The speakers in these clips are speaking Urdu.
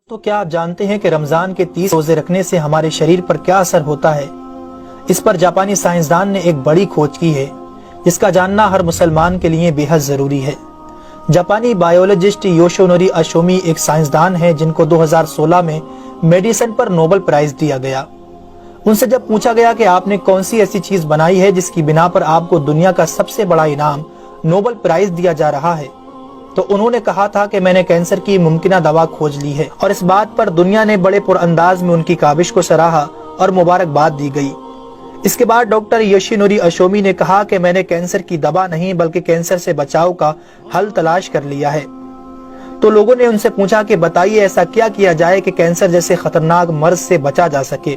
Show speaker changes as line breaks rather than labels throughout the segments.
تو کیا آپ جانتے ہیں کہ رمضان کے 30 روزے رکھنے سے ہمارے شریر پر کیا اثر ہوتا ہے؟ اس پر جاپانی سائنسدان نے ایک بڑی کھوج کی ہے جس کا جاننا ہر مسلمان کے لیے بے حد ضروری ہے۔ جاپانی بائیولوجسٹ یوشونوری اشومی ایک سائنسدان ہے جن کو 2016 میں میڈیسن پر نوبل پرائز دیا گیا۔ ان سے جب پوچھا گیا کہ آپ نے کون سی ایسی چیز بنائی ہے جس کی بنا پر آپ کو دنیا کا سب سے بڑا انعام نوبل پرائز دیا جا رہا ہے، تو انہوں نے کہا تھا کہ میں نے کینسر کی ممکنہ دوا کھوج لی ہے، اور اس بات پر دنیا نے بڑے پر انداز میں ان کی کاوش کو سراہا اور مبارکباد دی گئی۔ اس کے بعد ڈاکٹر یوشینوری اشومی نے کہا کہ میں نے کینسر کی دوا نہیں بلکہ کینسر سے بچاؤ کا حل تلاش کر لیا ہے۔ تو لوگوں نے ان سے پوچھا کہ بتائیے ایسا کیا کیا جائے کہ کینسر جیسے خطرناک مرض سے بچا جا سکے؟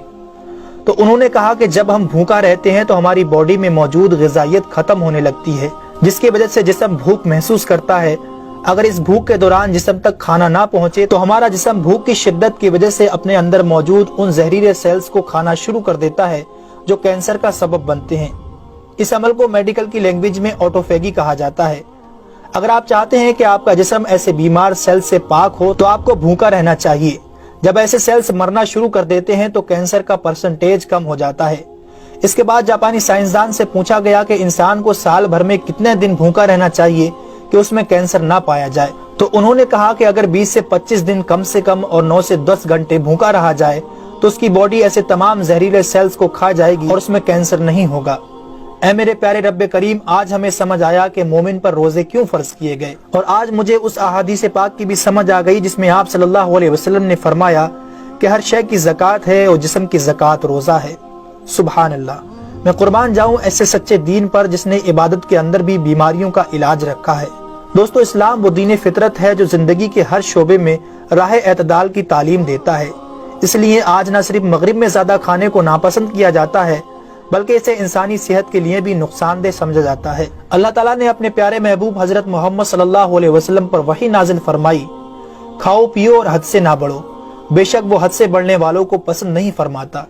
تو انہوں نے کہا کہ جب ہم بھوکا رہتے ہیں تو ہماری باڈی میں موجود غذائیت ختم ہونے لگتی ہے، جس کی وجہ سے جسم بھوک محسوس کرتا ہے۔ اگر اس بھوک کے دوران جسم تک کھانا نہ پہنچے تو ہمارا جسم بھوک کی شدت کی وجہ سے اپنے اندر موجود ان زہریلے سیلز کو کھانا شروع کر دیتا ہے جو کینسر کا سبب بنتے ہیں۔ اس عمل کو میڈیکل کی لینگویج میں آٹوفیگی کہا جاتا ہے۔ اگر آپ چاہتے ہیں کہ آپ کا جسم ایسے بیمار سیل سے پاک ہو تو آپ کو بھوکا رہنا چاہیے۔ جب ایسے سیلز مرنا شروع کر دیتے ہیں تو کینسر کا پرسنٹیج کم ہو جاتا ہے۔ اس کے بعد جاپانی سائنسدان سے پوچھا گیا کہ انسان کو سال بھر میں کتنے دن بھوکا رہنا چاہیے کہ اس میں کینسر نہ پایا جائے؟ تو انہوں نے کہا کہ اگر 20 سے 25 دن کم سے کم اور 9 سے 10 گھنٹے بھوکا رہا جائے تو اس کی باڈی ایسے تمام زہریلے سیلز کو کھا جائے گی اور اس میں کینسر نہیں ہوگا۔ اے میرے پیارے رب کریم، آج ہمیں سمجھ آیا کہ مومن پر روزے کیوں فرض کیے گئے، اور آج مجھے اس احادیث پاک کی بھی سمجھ آ گئی جس میں آپ صلی اللہ علیہ وسلم نے فرمایا کہ ہر شے کی زکوٰۃ ہے اور جسم کی زکوٰۃ روزہ ہے۔ سبحان اللہ! میں قربان جاؤں ایسے سچے دین پر جس نے عبادت کے اندر بھی بیماریوں کا علاج رکھا ہے۔ دوستو، اسلام وہ دین فطرت ہے جو زندگی کے ہر شعبے میں راہ اعتدال کی تعلیم دیتا ہے۔ اس لیے آج نہ صرف مغرب میں زیادہ کھانے کو ناپسند کیا جاتا ہے بلکہ اسے انسانی صحت کے لیے بھی نقصان دہ سمجھا جاتا ہے۔ اللہ تعالیٰ نے اپنے پیارے محبوب حضرت محمد صلی اللہ علیہ وسلم پر وحی نازل فرمائی، کھاؤ پیو اور حد سے نہ بڑھو، بے شک وہ حد سے بڑھنے والوں کو پسند نہیں فرماتا۔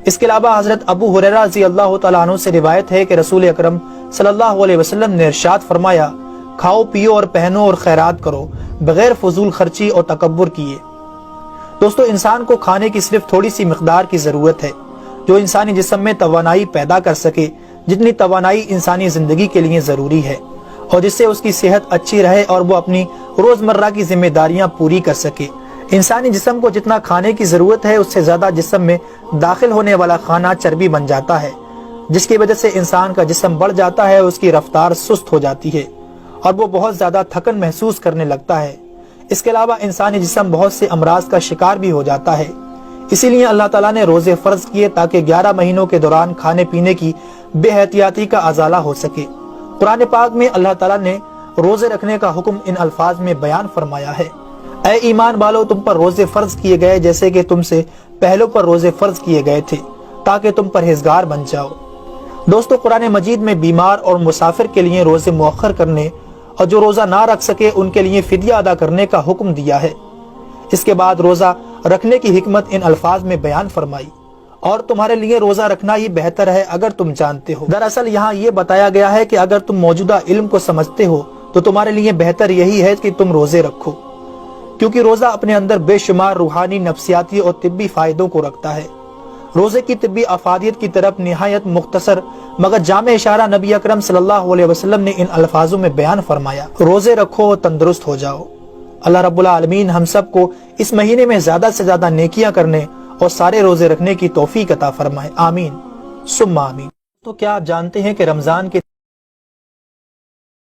اس کے علاوہ حضرت ابو ہریرہ رضی اللہ تعالیٰ عنہ سے روایت ہے کہ رسول اکرم صلی اللہ علیہ وسلم نے ارشاد فرمایا، کھاؤ پیو اور پہنو اور خیرات کرو بغیر فضول خرچی اور تکبر کیے۔ دوستو، انسان کو کھانے کی صرف تھوڑی سی مقدار کی ضرورت ہے جو انسانی جسم میں توانائی پیدا کر سکے، جتنی توانائی انسانی زندگی کے لیے ضروری ہے، اور جس سے اس کی صحت اچھی رہے اور وہ اپنی روزمرہ کی ذمہ داریاں پوری کر سکے۔ انسانی جسم کو جتنا کھانے کی ضرورت ہے اس سے زیادہ جسم میں داخل ہونے والا کھانا چربی بن جاتا ہے، جس کی وجہ سے انسان کا جسم بڑھ جاتا ہے، اس کی رفتار سست ہو جاتی ہے اور وہ بہت زیادہ تھکن محسوس کرنے لگتا ہے۔ اس کے علاوہ انسانی جسم بہت سے امراض کا شکار بھی ہو جاتا ہے۔ اسی لیے اللہ تعالیٰ نے روزے فرض کیے تاکہ 11 مہینوں کے دوران کھانے پینے کی بے احتیاطی کا ازالہ ہو سکے۔ قرآن پاک میں اللہ تعالیٰ نے روزے رکھنے کا حکم ان الفاظ میں بیان فرمایا ہے، اے ایمان والو، تم پر روزے فرض کیے گئے جیسے کہ تم سے پہلوں پر روزے فرض کیے گئے تھے تاکہ تم پرہیزگار بن جاؤ۔ دوستو، قرآن مجید میں بیمار اور مسافر کے لیے روزے مؤخر کرنے اور جو روزہ نہ رکھ سکے ان کے لیے فدیہ ادا کرنے کا حکم دیا ہے۔ اس کے بعد روزہ رکھنے کی حکمت ان الفاظ میں بیان فرمائی، اور تمہارے لیے روزہ رکھنا ہی بہتر ہے اگر تم جانتے ہو۔ دراصل یہاں یہ بتایا گیا ہے کہ اگر تم موجودہ علم کو سمجھتے ہو تو تمہارے لیے بہتر یہی ہے کہ تم روزے رکھو، کیونکہ روزہ اپنے اندر بے شمار روحانی، نفسیاتی اور طبی فائدوں کو رکھتا ہے۔ روزے کی طبی افادیت کی طرف نہایت مختصر مگر جامع اشارہ نبی اکرم صلی اللہ علیہ وسلم نے ان الفاظوں میں بیان فرمایا، روزے رکھو اور تندرست ہو جاؤ۔ اللہ رب العالمین ہم سب کو اس مہینے میں زیادہ سے زیادہ نیکیاں کرنے اور سارے روزے رکھنے کی توفیق عطا فرمائے، آمین ثم آمین۔ تو کیا آپ جانتے ہیں کہ رمضان کے